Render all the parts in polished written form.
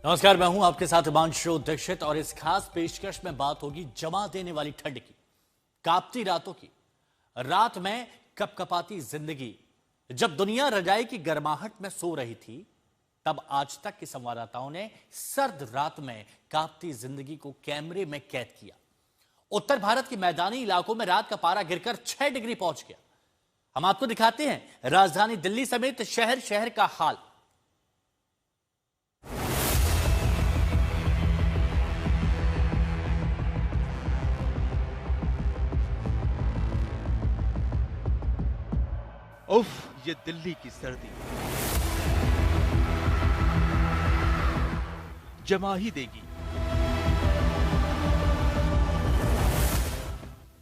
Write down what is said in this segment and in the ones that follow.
नमस्कार, मैं हूं आपके साथ हिमांशु दीक्षित और इस खास पेशकश में बात होगी जमा देने वाली ठंड की, कांपती रातों की, रात में कपकपाती जिंदगी। जब दुनिया रजाई की गर्माहट में सो रही थी, तब आज तक के संवाददाताओं ने सर्द रात में कांपती जिंदगी को कैमरे में कैद किया। उत्तर भारत के मैदानी इलाकों में रात का पारा गिरकर 6 डिग्री पहुंच गया। हम आपको दिखाते हैं राजधानी दिल्ली समेत शहर शहर का हाल। उफ, ये दिल्ली की सर्दी जमा ही देगी,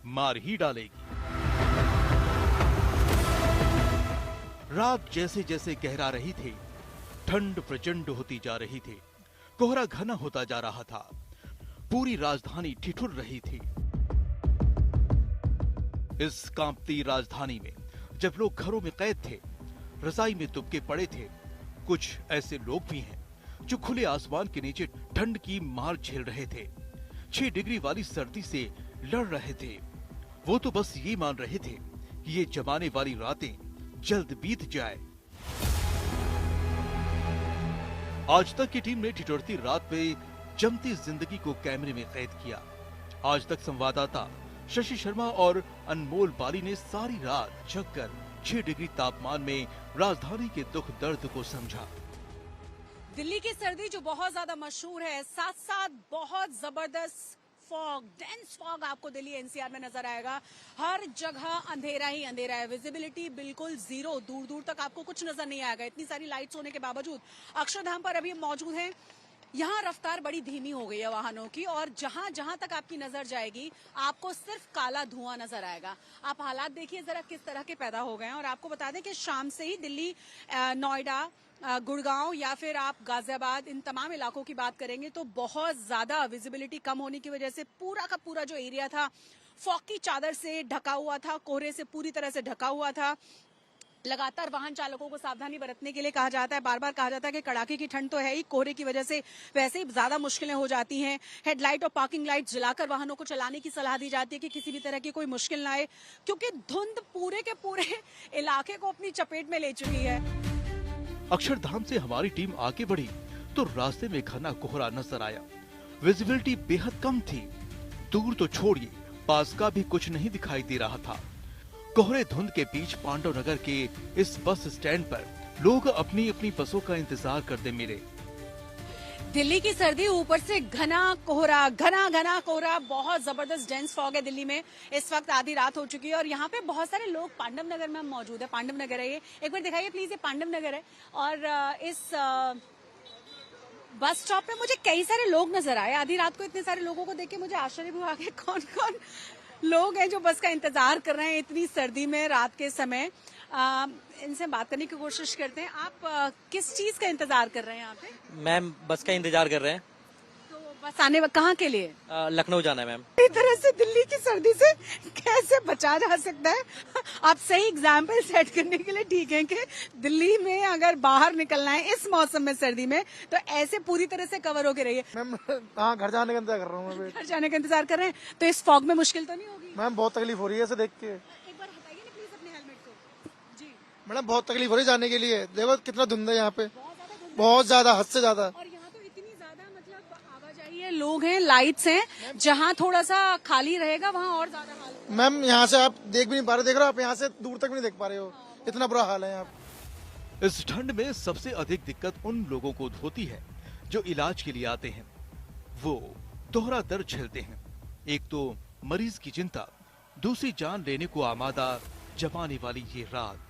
मार ही डालेगी। रात जैसे जैसे गहरा रही थी, ठंड प्रचंड होती जा रही थी, कोहरा घना होता जा रहा था, पूरी राजधानी ठिठुर रही थी। इस कांपती राजधानी में जब लोग घरों में कैद थे, रजाई में दुबके पड़े थे, कुछ ऐसे लोग भी हैं जो खुले आसमान के नीचे ठंड की मार झेल रहे थे, 6 डिग्री वाली सर्दी से लड़ रहे थे। वो तो बस ये मान रहे थे कि ये जमाने वाली रातें जल्द बीत जाए। आज तक की टीम ने ठिठुरती रात में जमती जिंदगी को कैमरे में कैद किया। आज तक संवाददाता शशि शर्मा और अनमोल बाली ने सारी रात जगकर 6 डिग्री तापमान में राजधानी के दुख दर्द को समझा। दिल्ली की सर्दी जो बहुत ज्यादा मशहूर है, साथ साथ बहुत जबरदस्त फॉग, डेंस फॉग आपको दिल्ली एनसीआर में नजर आएगा। हर जगह अंधेरा ही अंधेरा है, विजिबिलिटी बिल्कुल जीरो, दूर दूर तक आपको कुछ नजर नहीं आएगा। इतनी सारी लाइट्स होने के बावजूद अक्षरधाम पर अभी मौजूद हैं। यहाँ रफ्तार बड़ी धीमी हो गई है वाहनों की, और जहां जहां तक आपकी नजर जाएगी आपको सिर्फ काला धुआं नजर आएगा। आप हालात देखिए जरा किस तरह के पैदा हो गए हैं। और आपको बता दें कि शाम से ही दिल्ली, नोएडा, गुड़गांव या फिर आप गाजियाबाद, इन तमाम इलाकों की बात करेंगे तो बहुत ज्यादा विजिबिलिटी कम होने की वजह से पूरा का पूरा जो एरिया था फॉग की चादर से ढका हुआ था, कोहरे से पूरी तरह से ढका हुआ था। लगातार वाहन चालकों को सावधानी बरतने के लिए कहा जाता है, बार बार कहा जाता है कि कड़ाके की ठंड तो है ही, कोहरे की वजह से वैसे ही ज्यादा मुश्किलें हो जाती हैं। हेडलाइट और पार्किंग लाइट जलाकर वाहनों को चलाने की सलाह दी जाती है कि किसी भी तरह की कोई मुश्किल ना आए, क्योंकि धुंध पूरे के पूरे इलाके को अपनी चपेट में ले चुकी है। अक्षरधाम से हमारी टीम आगे बढ़ी तो रास्ते में घना कोहरा नजर आया। विजिबिलिटी बेहद कम थी, दूर तो छोड़िए पास का भी कुछ नहीं दिखाई दे रहा था। कोहरे धुंध के बीच पांडव नगर के इस बस स्टैंड पर लोग अपनी अपनी बसों का इंतजार करते मिले। दिल्ली की सर्दी, ऊपर से घना कोहरा, घना कोहरा, बहुत जबरदस्त डेंस फॉग है दिल्ली में। इस वक्त आधी रात हो चुकी है और यहाँ पे बहुत सारे लोग, पांडव नगर में हम मौजूद है। पांडव नगर है ये, एक बार दिखाइए प्लीज, ये पांडव नगर है। और इस बस स्टॉप पे मुझे कई सारे लोग नजर आए। आधी रात को इतने सारे लोगों को देख के मुझे आश्चर्य भी हुआ कि कौन कौन लोग हैं जो बस का इंतजार कर रहे हैं इतनी सर्दी में रात के समय। इनसे बात करने की कोशिश करते हैं। आप किस चीज का इंतजार कर रहे हैं यहाँ पे? मैम बस का इंतजार कर रहे हैं। तो बस आने कहाँ के लिए? लखनऊ जाना है मैम। इस तरह से दिल्ली की सर्दी से कैसे बचा जा सकता है? आप सही एग्जाम्पल सेट करने के लिए ठीक है कि दिल्ली में अगर बाहर निकलना है इस मौसम में, सर्दी में, तो ऐसे पूरी तरह से कवर होके रहिए। मैम हाँ, घर जाने का इंतजार कर रहा हूँ। घर जाने का इंतजार कर रहे हैं तो इस फॉग में मुश्किल तो नहीं होगी? मैम बहुत तकलीफ हो रही है इसे देख के। एक बार हटाइए ना प्लीज अपने हेलमेट को। जी मैडम बहुत तकलीफ हो रही है जाने के लिए, देखो कितना धुंध है यहाँ पे, बहुत ज्यादा, हद से ज्यादा। और यहाँ तो इतनी ज्यादा मतलब आवाजाही है, लोग हैं, लाइट्स हैं। जहाँ थोड़ा सा खाली रहेगा वहाँ और ज्यादा हाल होगा। मैम यहाँ से आप देख भी नहीं पा रहे, देख रहे हो आप, यहाँ से दूर तक भी नहीं देख पा रहे हो, इतना बुरा हाल है यहाँ। इस ठंड में सबसे अधिक दिक्कत उन लोगों को होती है जो इलाज के लिए आते हैं। वो दोहरा दर्द झेलते हैं, एक तो मरीज की चिंता, दूसरी जान लेने को आमादा जमाने वाली ये रात।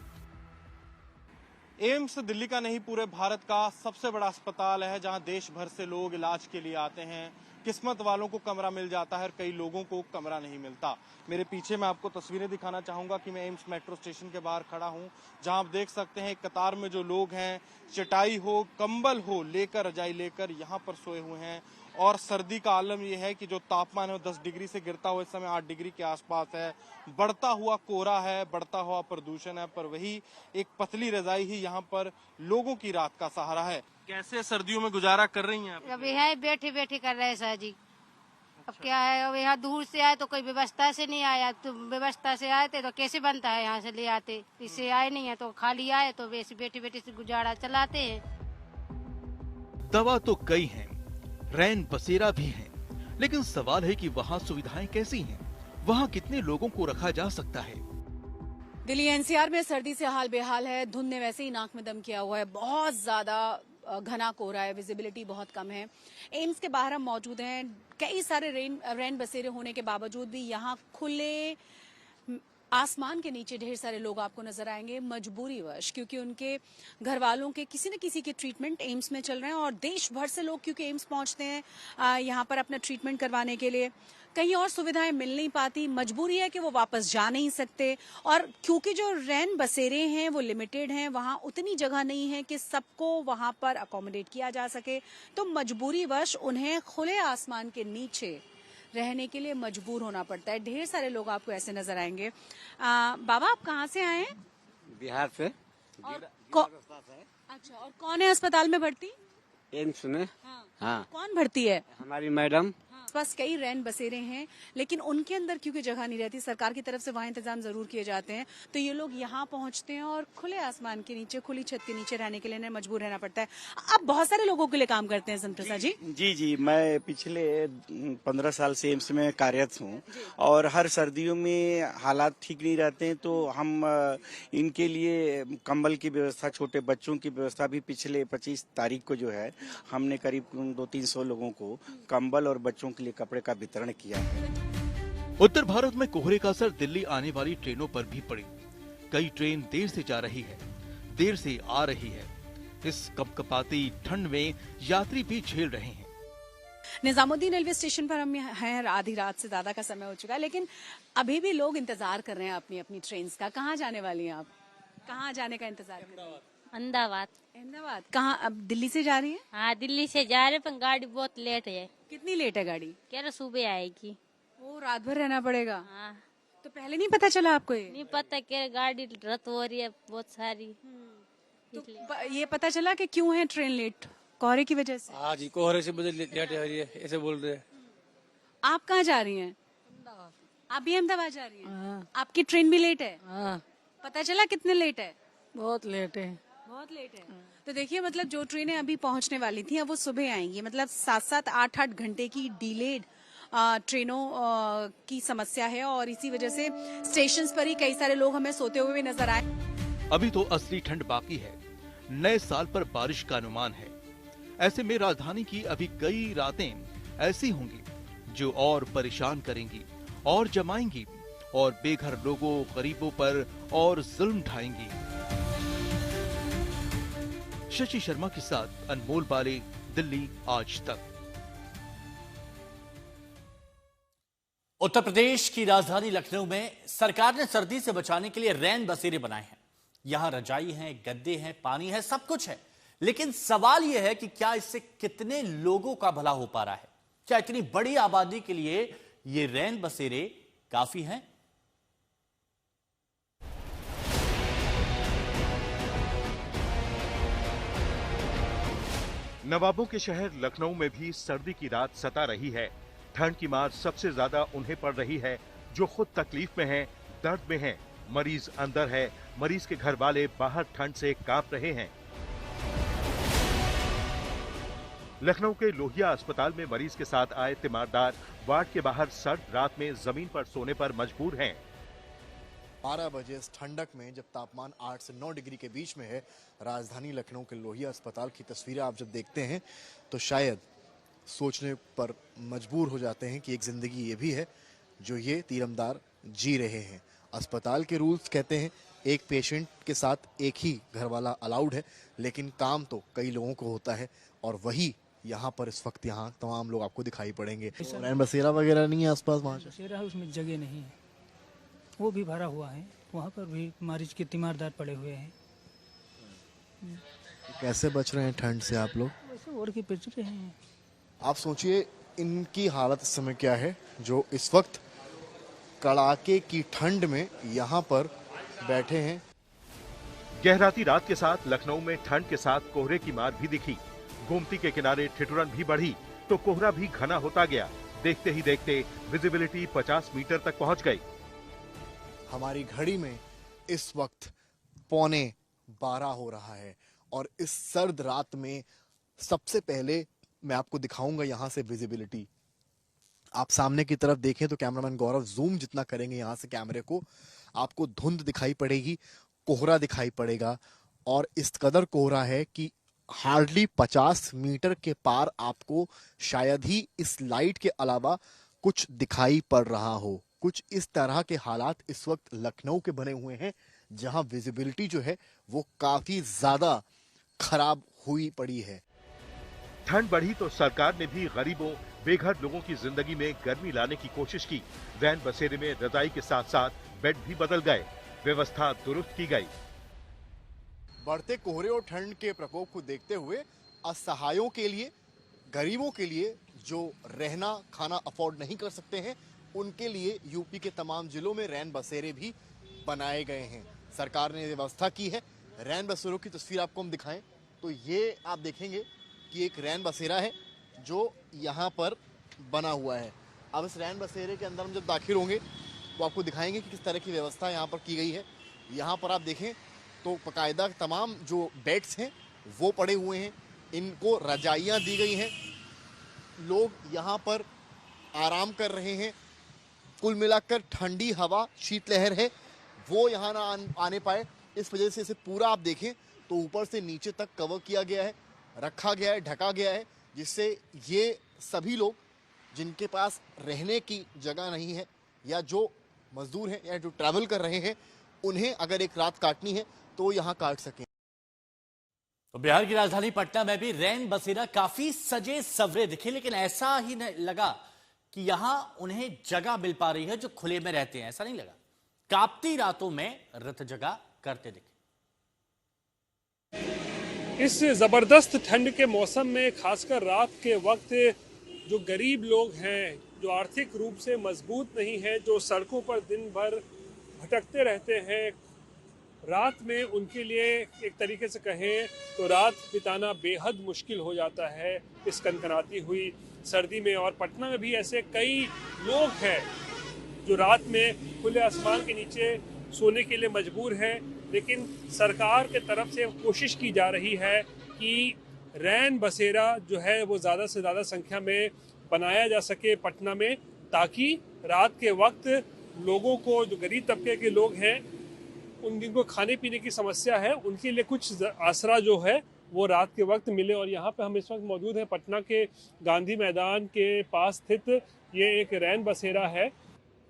एम्स दिल्ली का नहीं पूरे भारत का सबसे बड़ा अस्पताल है, जहां देश भर से लोग इलाज के लिए आते हैं। किस्मत वालों को कमरा मिल जाता है और कई लोगों को कमरा नहीं मिलता। मेरे पीछे मैं आपको तस्वीरें दिखाना चाहूंगा कि मैं एम्स मेट्रो स्टेशन के बाहर खड़ा हूं, जहां आप देख सकते हैं कतार में जो लोग हैं, चटाई हो, कंबल हो लेकर, रजाई लेकर यहां पर सोए हुए हैं। और सर्दी का आलम यह है कि जो तापमान है 10 डिग्री से गिरता हुआ इस समय 8 डिग्री के आसपास है। बढ़ता हुआ कोहरा है, बढ़ता हुआ प्रदूषण है, पर वही एक पतली रजाई ही यहाँ पर लोगों की रात का सहारा है। कैसे सर्दियों में गुजारा कर रही हैं आप? अभी है बैठे बैठे कर रहे हैं सर जी। अब क्या है, अब यहाँ दूर से आए तो कोई व्यवस्था से नहीं आया, तो व्यवस्था से आए थे तो कैसे बनता है, यहाँ से ले आते, इससे आए नहीं है तो खाली आए तो वैसे बैठे बैठे से गुजारा चलाते हैं। दवा तो कई हैं, रैन बसेरा भी हैं, लेकिन सवाल है कि वहाँ सुविधाएं कैसी हैं, वहाँ कितने लोगों को रखा जा सकता है। दिल्ली एनसीआर में सर्दी से हाल बेहाल है। धुंध ने वैसे ही नाक में दम किया हुआ है, बहुत ज्यादा घना कोहरा है, विजिबिलिटी बहुत कम है। एम्स के बाहर हम मौजूद हैं। कई सारे रैन बसेरे होने के बावजूद भी यहाँ खुले आसमान के नीचे ढेर सारे लोग आपको नजर आएंगे, मजबूरीवश, क्योंकि उनके घर वालों के किसी न किसी के ट्रीटमेंट एम्स में चल रहे हैं और देश भर से लोग क्योंकि एम्स पहुंचते हैं यहाँ पर अपना ट्रीटमेंट करवाने के लिए। कहीं और सुविधाएं मिल नहीं पाती, मजबूरी है कि वो वापस जा नहीं सकते, और क्योंकि जो रैन बसेरे हैं वो लिमिटेड हैं, वहां उतनी जगह नहीं है कि सबको वहां पर अकोमोडेट किया जा सके, तो मजबूरीवश उन्हें खुले आसमान के नीचे रहने के लिए मजबूर होना पड़ता है। ढेर सारे लोग आपको ऐसे नजर आएंगे। बाबा, आप कहाँ से आए हैं? बिहार से। अच्छा, और कौन है अस्पताल में भर्ती? एम्स में। हाँ। कौन भर्ती है? हमारी मैडम। पास कई रैन बसेरे हैं, लेकिन उनके अंदर क्योंकि जगह नहीं रहती, सरकार की तरफ से वहाँ इंतजाम जरूर किए जाते हैं, तो ये लोग यहाँ पहुँचते हैं और खुले आसमान के नीचे, खुली छत के नीचे रहने के लिए इन्हें मजबूर रहना पड़ता है। आप बहुत सारे लोगों के लिए काम करते हैं संप्रसाद जी? जी, मैं पिछले 15 साल से एम्स में कार्यरत हूँ और हर सर्दियों में हालात ठीक नहीं रहते हैं, तो हम इनके लिए कंबल की व्यवस्था, छोटे बच्चों की व्यवस्था भी पिछले 25 तारीख को जो है हमने करीब 200-300 लोगों को कंबल और बच्चों के लिए कपड़े का वितरण किया है। उत्तर भारत में कोहरे का असर दिल्ली आने वाली ट्रेनों पर भी पड़ी। कई ट्रेन देर से जा रही है, देर से आ रही है। इस कपकपाती ठंड में यात्री भी झेल रहे हैं। निजामुद्दीन रेलवे स्टेशन पर हम हैं, आधी रात से ज्यादा का समय हो चुका है, लेकिन अभी भी लोग इंतजार कर रहे हैं अपनी अपनी ट्रेन का। कहाँ जाने वाली हैं आप? कहाँ जाने का इंतजार कर रहे हैं? अहमदाबाद। अहमदाबाद कहाँ? अब दिल्ली से जा रही है? हाँ, दिल्ली से जा रहे, पर गाड़ी बहुत लेट है। कितनी लेट है गाड़ी? कह रहे सुबह आएगी। वो रात भर रहना पड़ेगा। हाँ। तो पहले नहीं पता चला आपको? ये नहीं पता, कह रहे गाड़ी रद्द हो रही है बहुत सारी। तो ये पता चला कि क्यों है ट्रेन लेट? कोहरे की वजह से? हाँ जी, कोहरे से मुझे लेट हो रही है, ऐसे बोल रहे हैं। आप कहाँ जा रही हैं? आप भी अहमदाबाद जा रही हैं? आपकी ट्रेन भी लेट है? पता चला कितने लेट है? बहुत लेट है। बहुत लेट है। तो देखिए, मतलब जो ट्रेनें अभी पहुंचने वाली थी अब वो सुबह आएंगी, मतलब 7-7, 8-8 घंटे की डिलेड ट्रेनों की समस्या है, और इसी वजह से स्टेशंस पर ही कई सारे लोग हमें सोते हुए भी नजर आए। अभी तो असली ठंड बाकी है। नए साल पर बारिश का अनुमान है। ऐसे में राजधानी की अभी कई रातें ऐसी होंगी जो और परेशान करेंगी और जमाएंगी और बेघर लोगों, गरीबों पर और जुल्म ढाएंगी। शशि शर्मा के साथ अनमोल बाले, दिल्ली आज तक। उत्तर प्रदेश की राजधानी लखनऊ में सरकार ने सर्दी से बचाने के लिए रैन बसेरे बनाए हैं। यहां रजाई है, गद्दे हैं, पानी है, सब कुछ है, लेकिन सवाल यह है कि क्या इससे कितने लोगों का भला हो पा रहा है? क्या इतनी बड़ी आबादी के लिए ये रैन बसेरे काफी हैं? नवाबों के शहर लखनऊ में भी सर्दी की रात सता रही है। ठंड की मार सबसे ज्यादा उन्हें पड़ रही है जो खुद तकलीफ में हैं, दर्द में हैं। मरीज अंदर है, मरीज के घर वाले बाहर ठंड से कांप रहे हैं। लखनऊ के लोहिया अस्पताल में मरीज के साथ आए तीमारदार वार्ड के बाहर सर्द रात में जमीन पर सोने पर मजबूर हैं। 12 बजे इस ठंडक में जब तापमान 8 से 9 डिग्री के बीच में है, राजधानी लखनऊ के लोहिया अस्पताल की तस्वीरें आप जब देखते हैं तो शायद सोचने पर मजबूर हो जाते हैं कि एक जिंदगी ये भी है जो ये तीरंदार जी रहे हैं। अस्पताल के रूल्स कहते हैं एक पेशेंट के साथ एक ही घरवाला अलाउड है, लेकिन काम तो कई लोगों को होता है और वही यहाँ पर इस वक्त यहाँ तमाम लोग आपको दिखाई पड़ेंगे। रैन बसेरा वगैरह नहीं है आसपास? वहाँ बसेरा है, उसमें जगह नहीं है, वो भी भरा हुआ है। वहाँ पर भी मरीज के तीमारदार पड़े हुए हैं। कैसे बच रहे हैं ठंड से आप लोग? वैसे और की बच रहे हैं। आप सोचिए इनकी हालत इस समय क्या है, जो इस वक्त कड़ाके की ठंड में यहाँ पर बैठे हैं। गहराती रात के साथ लखनऊ में ठंड के साथ कोहरे की मार भी दिखी। गोमती के किनारे ठिठुरन भी बढ़ी तो कोहरा भी घना होता गया। देखते ही देखते विजिबिलिटी 50 मीटर तक पहुंच गई। हमारी घड़ी में इस वक्त 11:15 हो रहा है और इस सर्द रात में सबसे पहले मैं आपको दिखाऊंगा यहां से विजिबिलिटी। आप सामने की तरफ देखें तो कैमरामैन गौरव जूम जितना करेंगे यहां से कैमरे को, आपको धुंध दिखाई पड़ेगी, कोहरा दिखाई पड़ेगा और इस कदर कोहरा है कि हार्डली 50 मीटर के पार आपको शायद ही इस लाइट के अलावा कुछ दिखाई पड़ रहा हो। कुछ इस तरह के हालात इस वक्त लखनऊ के बने हुए हैं, जहां विजिबिलिटी जो है वो काफी ज्यादा खराब हुई पड़ी है। ठंड बढ़ी तो सरकार ने भी गरीबों बेघर लोगों की जिंदगी में गर्मी लाने की कोशिश की। रैन बसेरे में रजाई के साथ साथ बेड भी बदल गए, व्यवस्था दुरुस्त की गई। बढ़ते कोहरे और ठंड के प्रकोप को देखते हुए असहायों के लिए, गरीबों के लिए जो रहना खाना अफोर्ड नहीं कर सकते हैं, उनके लिए यूपी के तमाम जिलों में रैन बसेरे भी बनाए गए हैं। सरकार ने व्यवस्था की है। रैन बसेरों की तस्वीर आपको हम दिखाएं तो ये आप देखेंगे कि एक रैन बसेरा है जो यहाँ पर बना हुआ है। अब इस रैन बसेरे के अंदर हम जब दाखिल होंगे तो आपको दिखाएंगे कि किस तरह की व्यवस्था यहाँ पर की गई है। यहाँ पर आप देखें तो बाकायदा तमाम जो बेड्स हैं वो पड़े हुए हैं, इनको रजाइयाँ दी गई हैं, लोग यहाँ पर आराम कर रहे हैं। कुल मिलाकर ठंडी हवा, शीतलहर है वो यहाँ ना आने पाए, इस वजह से इसे पूरा आप देखें तो ऊपर से नीचे तक कवर किया गया है, रखा गया है, ढका गया है, जिससे ये सभी लोग जिनके पास रहने की जगह नहीं है या जो मजदूर हैं या जो ट्रैवल कर रहे हैं, उन्हें अगर एक रात काटनी है तो यहाँ काट सकें। तो बिहार की राजधानी पटना में भी रैन बसेरा काफी सजे सवरे दिखे, लेकिन ऐसा ही लगा कि यहां उन्हें जगह मिल पा रही है जो खुले में रहते हैं, ऐसा नहीं लगा। कांपती रातों में रत जगह करते दिखे। इस जबरदस्त ठंड के मौसम में खासकर रात के वक्त जो गरीब लोग हैं, जो आर्थिक रूप से मजबूत नहीं है, जो सड़कों पर दिन भर भटकते रहते हैं, रात में उनके लिए एक तरीके से कहें तो रात बिताना बेहद मुश्किल हो जाता है इस कनकनाती हुई सर्दी में। और पटना में भी ऐसे कई लोग हैं जो रात में खुले आसमान के नीचे सोने के लिए मजबूर हैं, लेकिन सरकार के तरफ से कोशिश की जा रही है कि रैन बसेरा जो है वो ज़्यादा से ज़्यादा संख्या में बनाया जा सके पटना में, ताकि रात के वक्त लोगों को, जो गरीब तबके के लोग हैं, उन जिनको खाने पीने की समस्या है, उनके लिए कुछ आसरा जो है वो रात के वक्त मिले। और यहाँ पे हम इस वक्त मौजूद हैं पटना के गांधी मैदान के पास स्थित ये एक रैन बसेरा है।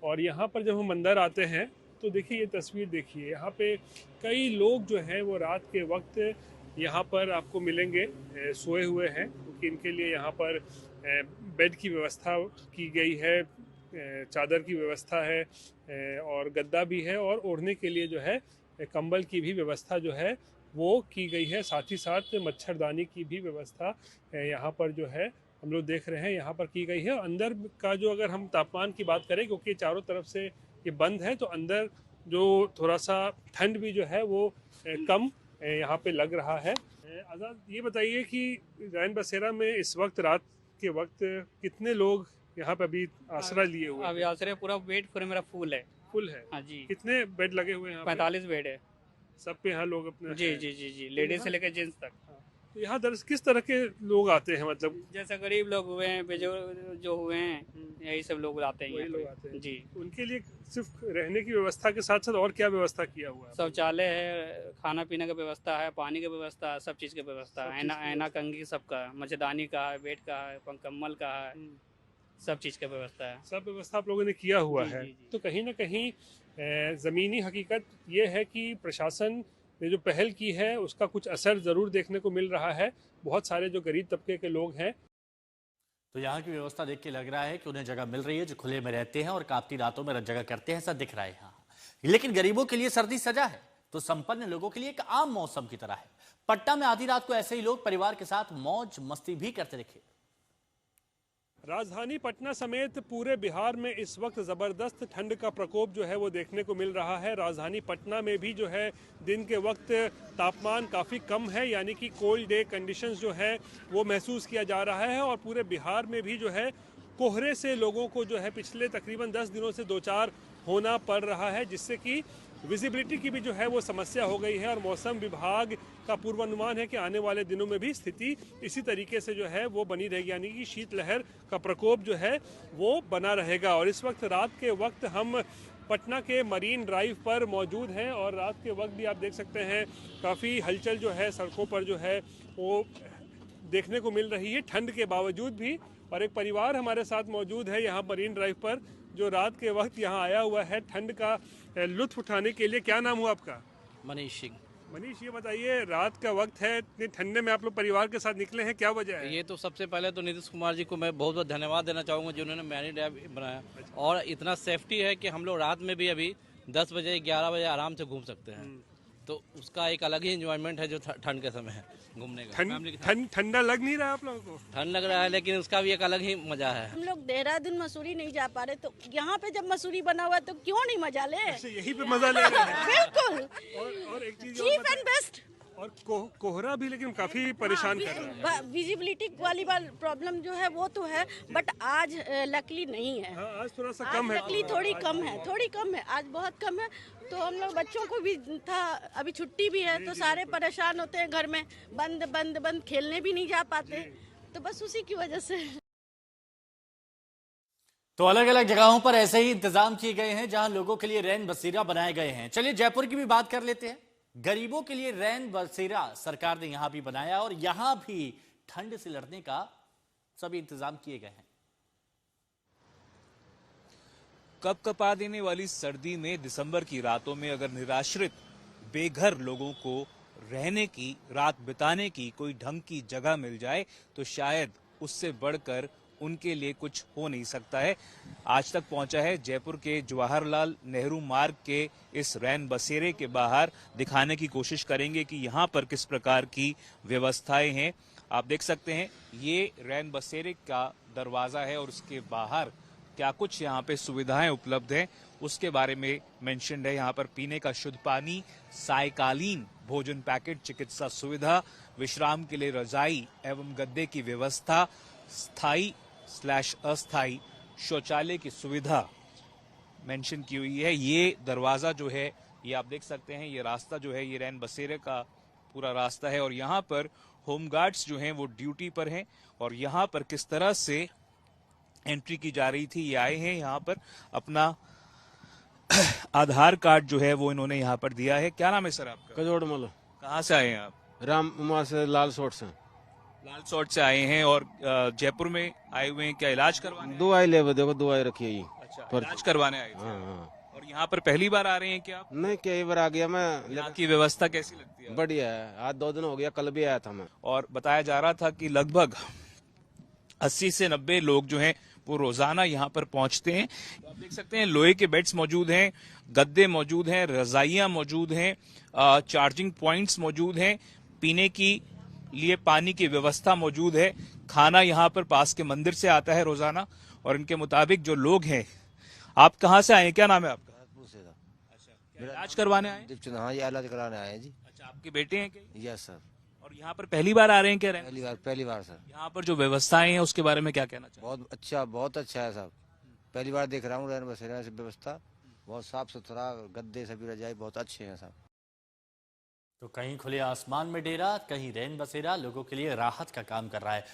और यहाँ पर जब हम अंदर आते हैं तो देखिए, ये तस्वीर देखिए, यहाँ पे कई लोग जो हैं वो रात के वक्त यहाँ पर आपको मिलेंगे सोए हुए हैं, क्योंकि इनके लिए यहाँ पर बेड की व्यवस्था की गई है, चादर की व्यवस्था है और गद्दा भी है, और ओढ़ने के लिए जो है कंबल की भी व्यवस्था जो है वो की गई है। साथ ही साथ मच्छरदानी की भी व्यवस्था यहाँ पर जो है हम लोग देख रहे हैं यहाँ पर की गई है। अंदर का जो अगर हम तापमान की बात करें, क्योंकि चारों तरफ से ये बंद है, तो अंदर जो थोड़ा सा ठंड भी जो है वो कम यहाँ पे लग रहा है। आज़ाद, ये बताइए कि रैन बसेरा में इस वक्त रात के वक्त कितने लोग यहाँ पे अभी आसरा लिए हुए? अभी आसरा पूरा बेड पूरा मेरा फुल है। फुल है? हाँ जी। कितने बेड लगे हुए हैं? 45 बेड है। सब पे यहाँ लोग अपने? जी जी जी जी, लेडीज से लेकर जेंट्स तक। तो यहाँ दरअसल किस तरह के लोग आते हैं? मतलब जैसे गरीब लोग हुए हैं, बुजुर्ग जो हुए हैं, यही सब लोग आते हैं। लोग आते हैं जी। उनके लिए सिर्फ रहने की व्यवस्था के साथ साथ और क्या व्यवस्था किया हुआ है? शौचालय है, खाना पीने का व्यवस्था है, पानी का व्यवस्था है, सब चीज़ की व्यवस्था है। ऐना कंघी सबका, मच्छरदानी का है, बेड का है, कम्बल का है, सब चीज़ का व्यवस्था है। सब व्यवस्था आप लोगों ने किया हुआ है। तो कहीं ना कहीं ज़मीनी हकीकत ये है कि प्रशासन ने जो पहल की है उसका कुछ असर ज़रूर देखने को मिल रहा है। बहुत सारे जो गरीब तबके के लोग हैं, तो यहाँ की व्यवस्था देख के लग रहा है कि उन्हें जगह मिल रही है, जो खुले में रहते हैं और कांपती रातों में जगह करते हैं, ऐसा दिख रहा है यहाँ। लेकिन गरीबों के लिए सर्दी सजा है, तो संपन्न लोगों के लिए एक आम मौसम की तरह है। पटना में आधी रात को ऐसे ही लोग परिवार के साथ मौज मस्ती भी करते दिखे। राजधानी पटना समेत पूरे बिहार में इस वक्त ज़बरदस्त ठंड का प्रकोप जो है वो देखने को मिल रहा है। राजधानी पटना में भी जो है दिन के वक्त तापमान काफ़ी कम है, यानी कि कोल्ड डे कंडीशंस जो है वो महसूस किया जा रहा है। और पूरे बिहार में भी जो है कोहरे से लोगों को जो है पिछले तकरीबन 10 दिनों से दो चार होना पड़ रहा है, जिससे कि विजिबिलिटी की भी जो है वो समस्या हो गई है। और मौसम विभाग का पूर्वानुमान है कि आने वाले दिनों में भी स्थिति इसी तरीके से जो है वो बनी रहेगी, यानी कि शीतलहर का प्रकोप जो है वो बना रहेगा। और इस वक्त रात के वक्त हम पटना के मरीन ड्राइव पर मौजूद हैं और रात के वक्त भी आप देख सकते हैं काफ़ी हलचल जो है सड़कों पर जो है वो देखने को मिल रही है ठंड के बावजूद भी। और एक परिवार हमारे साथ मौजूद है यहाँ मरीन ड्राइव पर, जो रात के वक्त यहाँ आया हुआ है ठंड का लुत्फ उठाने के लिए। क्या नाम हुआ आपका? मनीष सिंह। मनीष, ये बताइए रात का वक्त है, इतने ठंडे में आप लोग परिवार के साथ निकले हैं, क्या वजह है? ये तो सबसे पहले तो नीतीश कुमार जी को मैं बहुत बहुत धन्यवाद देना चाहूँगा जिन्होंने मरीन ड्राइव बनाया। और इतना सेफ्टी है कि हम लोग रात में भी अभी 10 बजे 11 बजे आराम से घूम सकते हैं, तो उसका एक अलग ही एंजॉयमेंट है जो ठंड के समय है घूमने का। ठंडा लग नहीं रहा आप लोगों को? ठंड लग रहा है, लेकिन उसका भी एक अलग ही मजा है। हम लोग देहरादून मसूरी नहीं जा पा रहे, तो यहाँ पे जब मसूरी बना हुआ है तो क्यों नहीं मजा ले? यहीं पे मजा ले रहे हैं। बिल्कुल। और एक चीज चीप एंड बेस्ट। और कोहरा भी लेकिन काफी परेशान कर रहा है। विजिबिलिटी वाली प्रॉब्लम जो है वो तो है, बट आज लकली नहीं है। आज थोड़ा सा कम है, लकली थोड़ी कम है, आज बहुत कम है। तो हम लोग बच्चों को भी था, अभी छुट्टी भी है तो सारे परेशान होते हैं घर में, बंद खेलने भी नहीं जा पाते, तो बस उसी की वजह से। तो अलग अलग जगहों पर ऐसे ही इंतजाम किए गए हैं जहां लोगों के लिए रैन बसेरा बनाए गए हैं। चलिए जयपुर की भी बात कर लेते हैं। गरीबों के लिए रैन बसेरा सरकार ने यहां भी बनाया और यहां भी ठंड से लड़ने का सभी इंतजाम किए गए हैं। कपकपा देने वाली सर्दी में दिसंबर की रातों में अगर निराश्रित बेघर लोगों को रहने की, रात बिताने की कोई ढंग की जगह मिल जाए तो शायद उससे बढ़कर उनके लिए कुछ हो नहीं सकता है। आज तक पहुंचा है जयपुर के जवाहरलाल नेहरू मार्ग के इस रैन बसेरे के बाहर, दिखाने की कोशिश करेंगे कि यहाँ पर किस प्रकार की व्यवस्थाएं हैं। आप देख सकते हैं ये रैन बसेरे का दरवाजा है और उसके बाहर क्या कुछ यहाँ पे सुविधाएं उपलब्ध हैं उसके बारे में मेंशन्ड है। यहाँ पर पीने का शुद्ध पानी, सायकालीन भोजन पैकेट, चिकित्सा सुविधा, विश्राम के लिए रजाई एवं गद्दे की व्यवस्था, स्थायी/अस्थायी शौचालय की सुविधा मेंशन की हुई है। ये दरवाजा जो है ये आप देख सकते हैं, ये रास्ता जो है ये रैन बसेरे का पूरा रास्ता है और यहाँ पर होमगार्ड्स जो हैं वो ड्यूटी पर हैं और यहाँ पर किस तरह से एंट्री की जा रही थी, ये आए हैं यहाँ पर अपना आधार कार्ड जो है वो इन्होंने यहाँ पर दिया है। क्या नाम है सर आपका? कजोड़मल। कहाँ से आए हैं आप? राम उमा से, लाल सोट से। लाल सोट से आए हैं और जयपुर में आए हुए हैं, क्या इलाज करवाने? दवाई ले, देखो दवाई रखी है ये। अच्छा, इलाज करवाने आए थे। हाँ। और यहाँ पर पहली बार आ रहे हैं क्या आप? नहीं, कई बार आ गया मैं। यहाँ की व्यवस्था कैसी लगती है? बढ़िया है, आज 2 दिन हो गया, कल भी आया था मैं। और बताया जा रहा था कि लगभग 80 से 90 लोग जो हैं वो रोजाना यहाँ पर पहुंचते हैं। तो आप देख सकते हैं लोहे के बेड्स मौजूद हैं, गद्दे मौजूद हैं, रजाइयां मौजूद हैं, चार्जिंग पॉइंट्स मौजूद हैं, पीने की लिए पानी की व्यवस्था मौजूद है, खाना यहाँ पर पास के मंदिर से आता है रोजाना। और इनके मुताबिक जो लोग हैं, आप कहाँ से आए हैं, क्या नाम है आपका? अच्छा, इलाज करवाने आए? हाँ, ये इलाज कराने आए हैं जी। अच्छा, आपके बेटे हैं क्या? Yes sir. और यहाँ पर पहली बार आ रहे हैं क्या? पहली बार सर। यहाँ पर जो व्यवस्थाएं हैं उसके बारे में क्या कहना चाहिए? बहुत अच्छा है साहब, पहली बार देख रहा हूँ रैन बसेरा से व्यवस्था, बहुत साफ सुथरा, गद्दे सभी रजाई बहुत अच्छे हैं साहब। तो कहीं खुले आसमान में डेरा, कहीं रैन बसेरा लोगों के लिए राहत का काम कर रहा है।